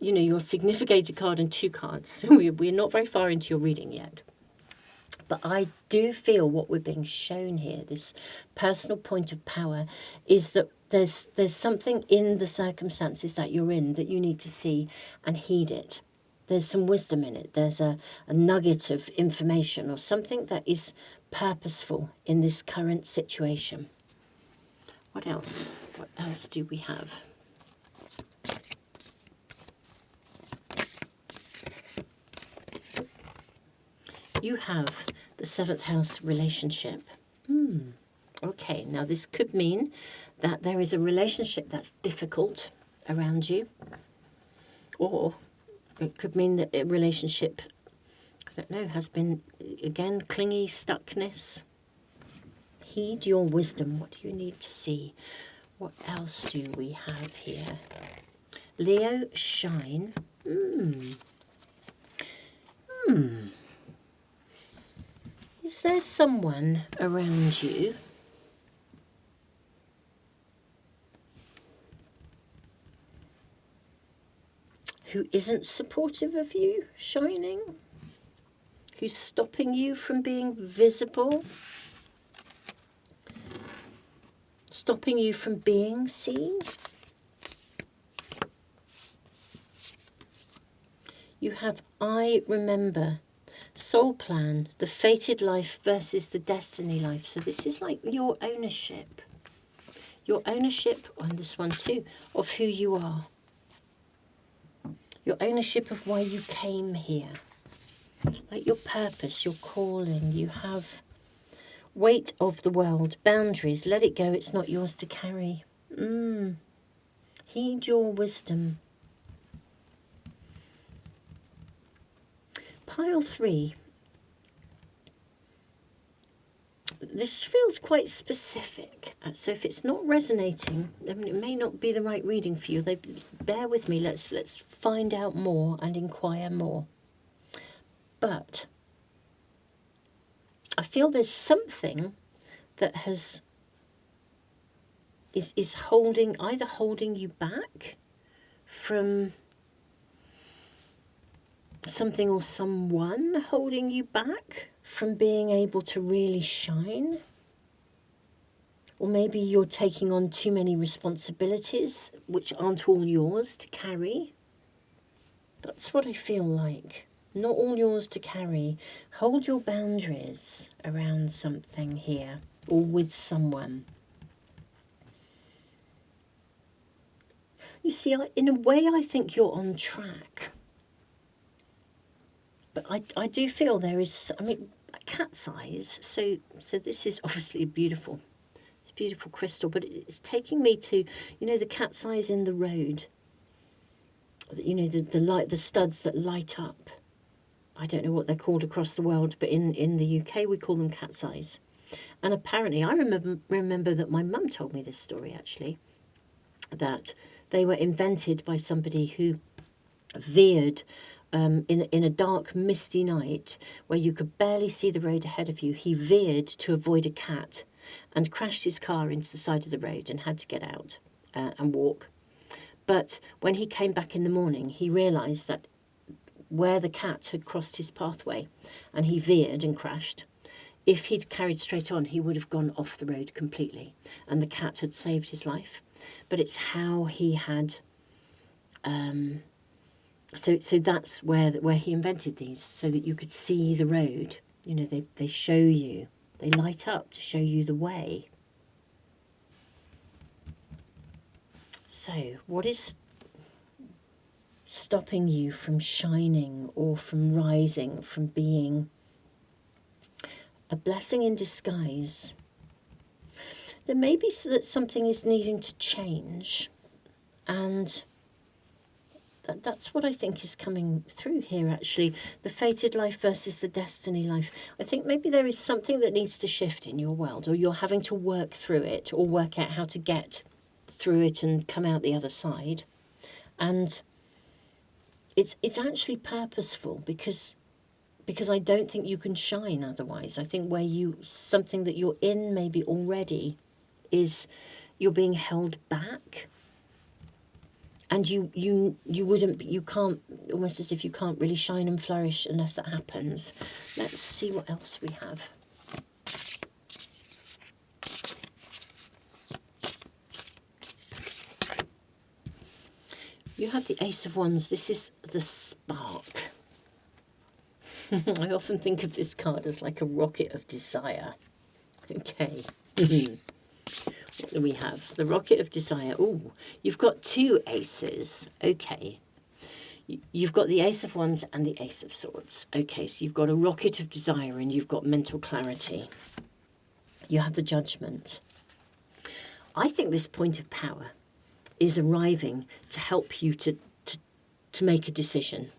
your significator card and 2 cards, so we're not very far into your reading yet. But I do feel what we're being shown here, this personal point of power, is that there's something in the circumstances that you're in that you need to see and heed it. There's some wisdom in it. There's a nugget of information or something that is purposeful in this current situation. What else? What else do we have? You have the 7th house relationship. Okay, now this could mean that there is a relationship that's difficult around you, or it could mean that a relationship, I don't know, has been, again, clingy, stuckness. Heed your wisdom. What do you need to see? What else do we have here? Leo, shine. Is there someone around you who isn't supportive of you shining? Who's stopping you from being visible? Stopping you from being seen? You have I remember. Soul plan, the fated life versus the destiny life. So this is like your ownership. Your ownership, on this one too, of who you are. Your ownership of why you came here. Like your purpose, your calling. You have weight of the world, boundaries. Let it go, it's not yours to carry. Heed your wisdom. Pile 3. This feels quite specific. So if it's not resonating, then it may not be the right reading for you. Bear with me. Let's find out more and inquire more. But I feel there's something that is either holding you back from something or someone holding you back from being able to really shine. Or maybe you're taking on too many responsibilities which aren't all yours to carry. That's what I feel like. Not all yours to carry. Hold your boundaries around something here or with someone. You see, in a way I think you're on track. But I do feel there is, a cat's eyes. So this is obviously beautiful. It's a beautiful crystal, but it's taking me to, the cat's eyes in the road. The studs that light up. I don't know what they're called across the world, but in the UK we call them cat's eyes. And apparently, I remember that my mum told me this story actually, that they were invented by somebody who veered in a dark, misty night where you could barely see the road ahead of you. He veered to avoid a cat and crashed his car into the side of the road and had to get out and walk. But when he came back in the morning, he realised that where the cat had crossed his pathway and he veered and crashed, if he'd carried straight on, he would have gone off the road completely, and the cat had saved his life. But it's how he had... So that's where he invented these, so that you could see the road. You know, they show you, they light up to show you the way. So what is stopping you from shining or from rising, from being a blessing in disguise? There may be that something is needing to change, and that's what I think is coming through here, actually. The fated life versus the destiny life. I think maybe there is something that needs to shift in your world, or you're having to work through it, or work out how to get through it and come out the other side. And it's actually purposeful, because I don't think you can shine otherwise. I think something that you're in maybe already is you're being held back. And you can't, almost as if you can't really shine and flourish unless that happens. Let's see what else we have. You have the Ace of Wands. This is the spark. I often think of this card as like a rocket of desire. Okay. What do we have? The rocket of desire. Oh, you've got two aces. Okay. You've got the Ace of Wands and the Ace of Swords. Okay, so you've got a rocket of desire and you've got mental clarity. You have the Judgment. I think this point of power is arriving to help you to make a decision.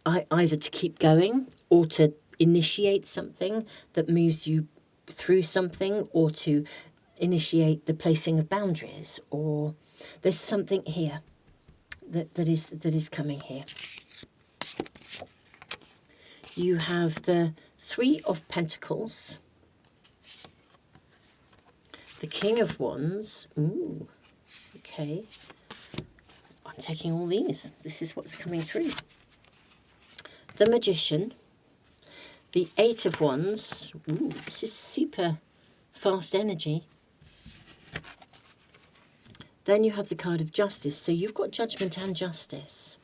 Either to keep going or to initiate something that moves you through something, or to initiate the placing of boundaries, or there's something here that is coming here. You have the Three of Pentacles, the King of Wands. Ooh, okay. I'm taking all these. This is what's coming through. The Magician, the Eight of Wands. Ooh, this is super fast energy. Then you have the card of Justice. So you've got Judgment and Justice.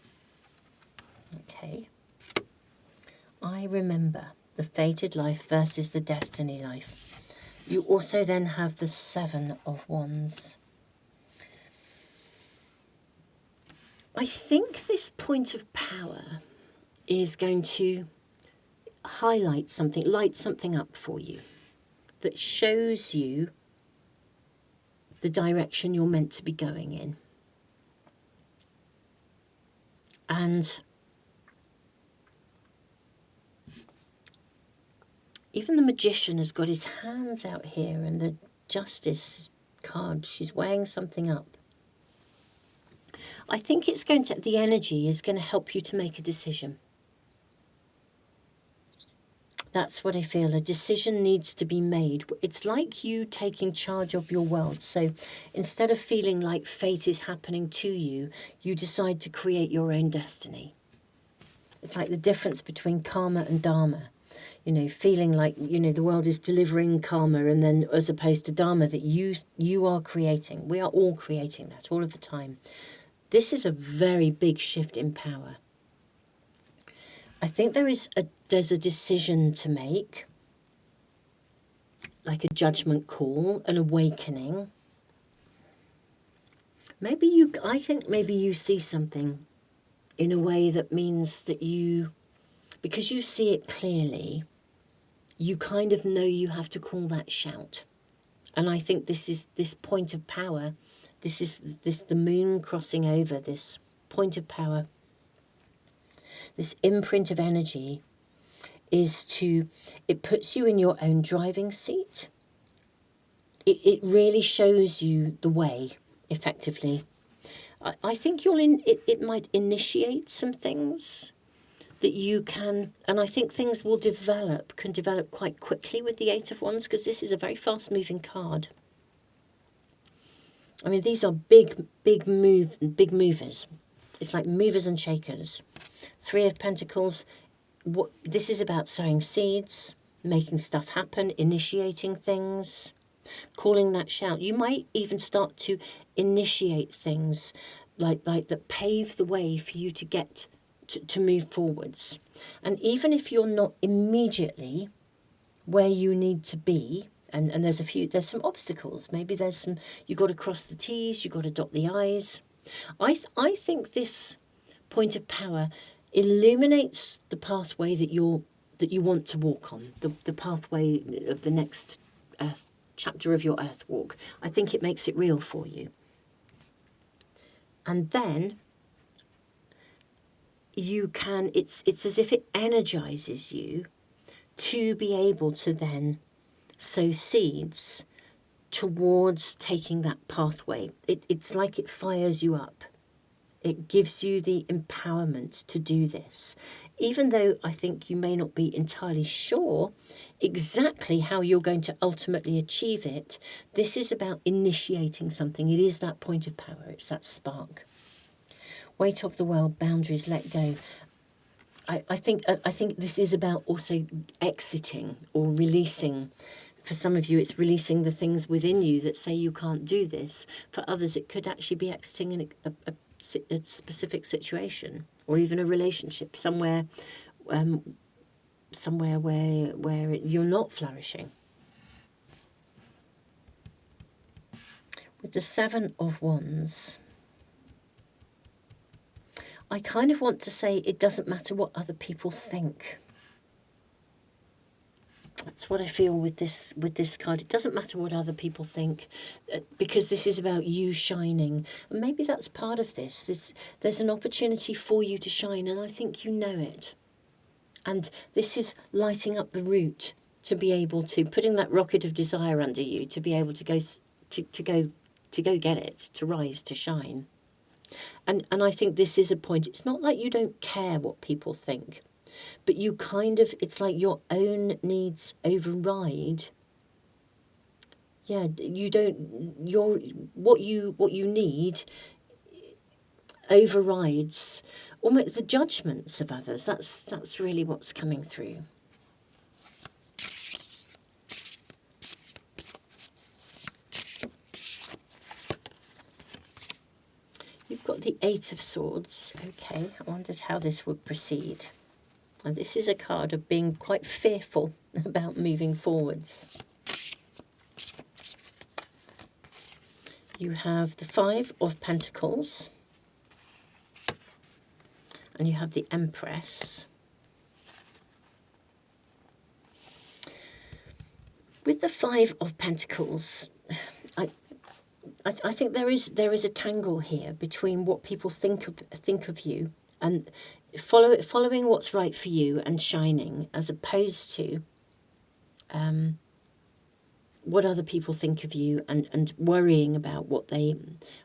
Okay. I remember the fated life versus the destiny life. You also then have the Seven of Wands. I think this point of power is going to highlight something, light something up for you that shows you the direction you're meant to be going in. And even the Magician has got his hands out here, and the Justice card, she's weighing something up. I think it's going to, the energy is going to help you to make a decision. That's what I feel. A decision needs to be made. It's like you taking charge of your world. So instead of feeling like fate is happening to you, you decide to create your own destiny. It's like the difference between karma and dharma. You know, feeling like, you know, the world is delivering karma, and then as opposed to dharma that you are creating. We are all creating that all of the time. This is a very big shift in power. I think there's a decision to make, like a judgment call, an awakening. I think maybe you see something in a way that means that because you see it clearly, you kind of know you have to call that shout. And I think this point of power, the moon crossing over, this point of power, this imprint of energy is it puts you in your own driving seat. It really shows you the way effectively. I think it might initiate some things that you can, and I think things can develop quite quickly with the Eight of Wands, because this is a very fast moving card. I mean, these are big movers. It's like movers and shakers. Three of Pentacles. This is about sowing seeds, making stuff happen, initiating things, calling that shout. You might even start to initiate things like that pave the way for you to get to move forwards. And even if you're not immediately where you need to be, and there's some obstacles. Maybe you've got to cross the T's, you've got to dot the I's. I think this point of power illuminates the pathway that you want to walk on, the pathway of the next chapter of your earth walk. I think it makes it real for you. And then it's as if it energizes you to be able to then sow seeds towards taking that pathway. It's like it fires you up. It gives you the empowerment to do this. Even though I think you may not be entirely sure exactly how you're going to ultimately achieve it, this is about initiating something. It is that point of power. It's that spark. Weight of the world, boundaries, let go. I think this is about also exiting or releasing. For some of you, it's releasing the things within you that say you can't do this. For others, it could actually be exiting a specific situation or even a relationship somewhere where you're not flourishing. With the Seven of Wands, I kind of want to say it doesn't matter what other people think. That's what I feel with this card. It doesn't matter what other people think, because this is about you shining. And maybe that's part of this. There's an opportunity for you to shine, and I think you know it. And this is lighting up the route to be able to, putting that rocket of desire under you, to be able to go get it, to rise, to shine. And I think this is a point. It's not like you don't care what people think, but you it's like your own needs override. Yeah, what you need overrides almost the judgments of others. That's really what's coming through. You've got the Eight of Swords. Okay, I wondered how this would proceed. And this is a card of being quite fearful about moving forwards. You have the Five of Pentacles. And you have the Empress. With the Five of Pentacles, I think there is a tangle here between what people think of you and following what's right for you and shining, as opposed to what other people think of you and worrying about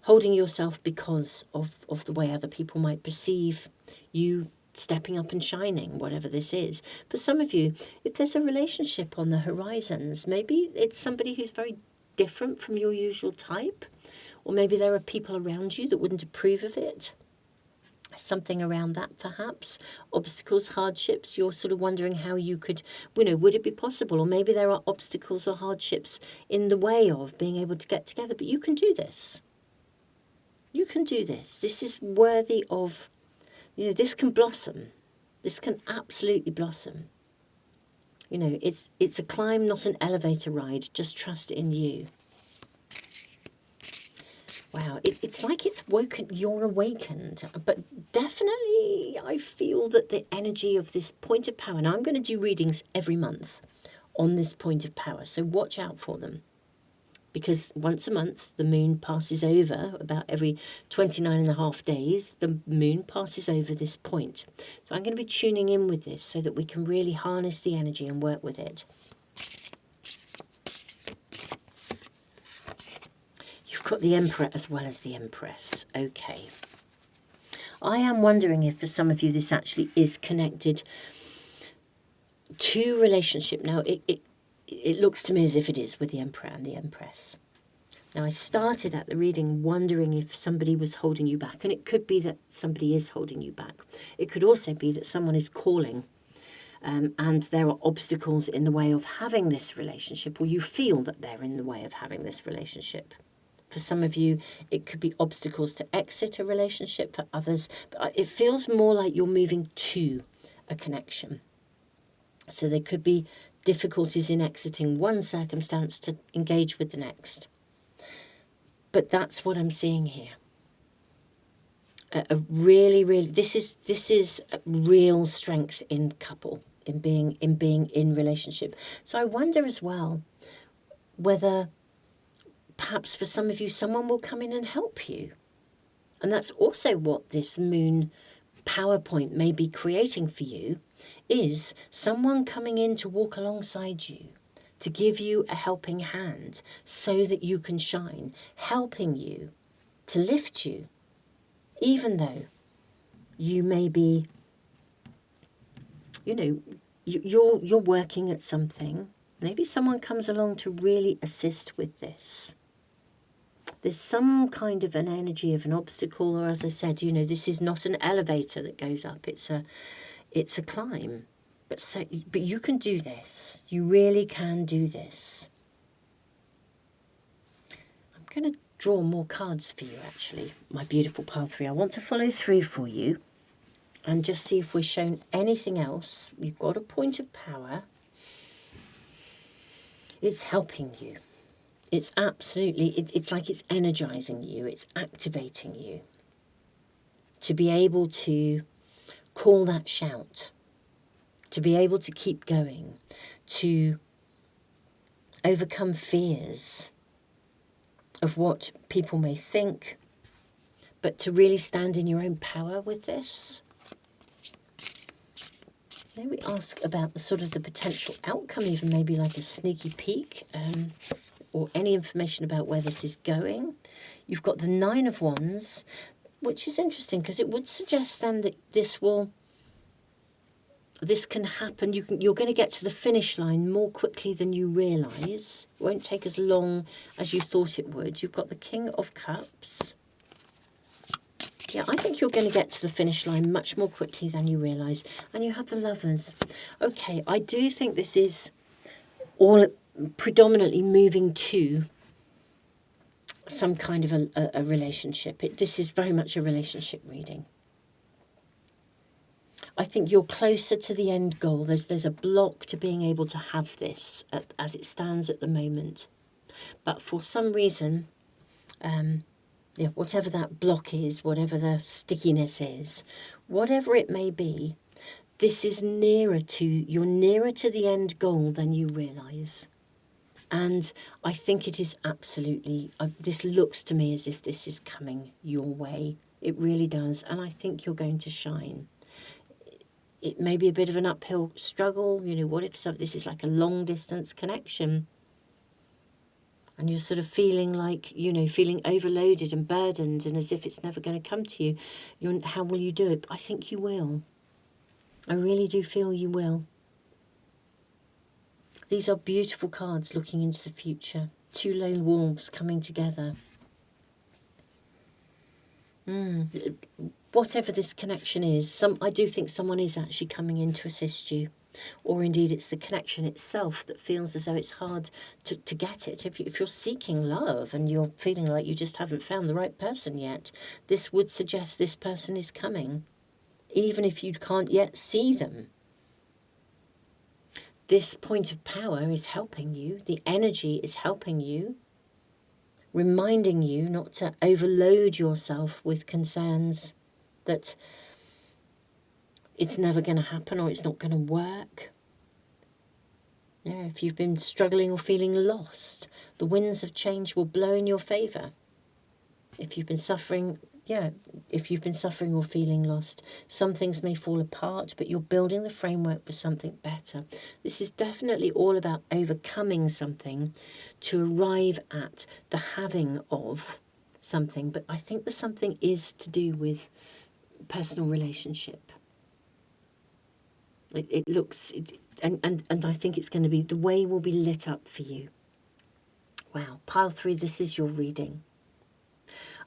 holding yourself because of the way other people might perceive you stepping up and shining, whatever this is. For some of you, if there's a relationship on the horizons, maybe it's somebody who's very different from your usual type, or maybe there are people around you that wouldn't approve of it. Something around that, perhaps. Obstacles, hardships, you're sort of wondering how you could, would it be possible? Or maybe there are obstacles or hardships in the way of being able to get together, but you can do this. You can do this. This is worthy of, this can blossom. This can absolutely blossom. It's a climb, not an elevator ride. Just trust in you. Wow, it's like you're awakened. But definitely I feel that the energy of this point of power, and I'm going to do readings every month on this point of power, so watch out for them. because once a month the moon passes over, about every 29.5 days, the moon passes over this point. So I'm going to be tuning in with this so that we can really harness the energy and work with it. You've got the Emperor as well as the Empress. Okay. I am wondering if for some of you this actually is connected to relationship. Now, it looks to me as if it is with the Emperor and the Empress. Now, I started at the reading wondering if somebody was holding you back, and it could be that somebody is holding you back. It could also be that someone is calling, and there are obstacles in the way of having this relationship, or you feel that they're in the way of having this relationship. For some of you, it could be obstacles to exit a relationship. For others, but it feels more like you're moving to a connection. So there could be difficulties in exiting one circumstance to engage with the next. But that's what I'm seeing here. A really, this is a real strength in couple, in being in relationship. So I wonder as well whether perhaps for some of you, someone will come in and help you. And that's also what this moon PowerPoint may be creating for you, is someone coming in to walk alongside you, to give you a helping hand so that you can shine, helping you, to lift you, even though you may be, you're working at something. Maybe someone comes along to really assist with this. There's some kind of an energy of an obstacle, or as I said, this is not an elevator that goes up. It's a climb. But you can do this. You really can do this. I'm going to draw more cards for you, actually, my beautiful pile 3. I want to follow through for you and just see if we're shown anything else. You've got a point of power. It's helping you. It's absolutely, it's like it's energizing you. It's activating you to be able to call that shout, to be able to keep going, to overcome fears of what people may think, but to really stand in your own power with this. Maybe ask about the sort of the potential outcome, even maybe like a sneaky peek, or any information about where this is going. You've got the 9 of Wands, which is interesting because it would suggest then that this can happen. You're going to get to the finish line more quickly than you realise. It won't take as long as you thought it would. You've got the King of Cups. Yeah, I think you're going to get to the finish line much more quickly than you realise. And you have the Lovers. Okay, I do think this is all predominantly moving to some kind of a relationship. This is very much a relationship reading. I think you're closer to the end goal. There's a block to being able to have this as it stands at the moment. But for some reason, whatever that block is, whatever the stickiness is, whatever it may be, this is you're nearer to the end goal than you realise. And I think it is absolutely, this looks to me as if this is coming your way. It really does. And I think you're going to shine. It may be a bit of an uphill struggle. What if this is like a long distance connection? And you're sort of feeling like, feeling overloaded and burdened and as if it's never going to come to you. How will you do it? I think you will. I really do feel you will. These are beautiful cards looking into the future. 2 lone wolves coming together. Whatever this connection is, I do think someone is actually coming in to assist you. Or indeed it's the connection itself that feels as though it's hard to get it. If you're seeking love and you're feeling like you just haven't found the right person yet, this would suggest this person is coming, even if you can't yet see them. This point of power is helping you. The energy is helping you, reminding you not to overload yourself with concerns that it's never going to happen or it's not going to work. Yeah, if you've been struggling or feeling lost, the winds of change will blow in your favour. If you've been suffering, if you've been suffering or feeling lost, some things may fall apart, but you're building the framework for something better. This is definitely all about overcoming something to arrive at the having of something. But I think the something is to do with personal relationship. It looks, and I think it's going to be, the way will be lit up for you. Wow, pile 3, this is your reading.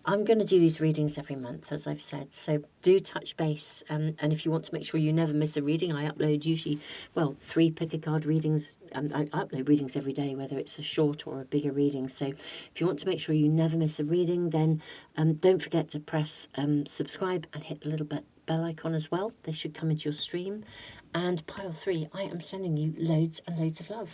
I'm going to do these readings every month, as I've said, so do touch base. And if you want to make sure you never miss a reading, I upload usually, 3 pick-a-card readings. I upload readings every day, whether it's a short or a bigger reading. So if you want to make sure you never miss a reading, then don't forget to press subscribe and hit the little bell icon as well. They should come into your stream. And pile 3, I am sending you loads and loads of love.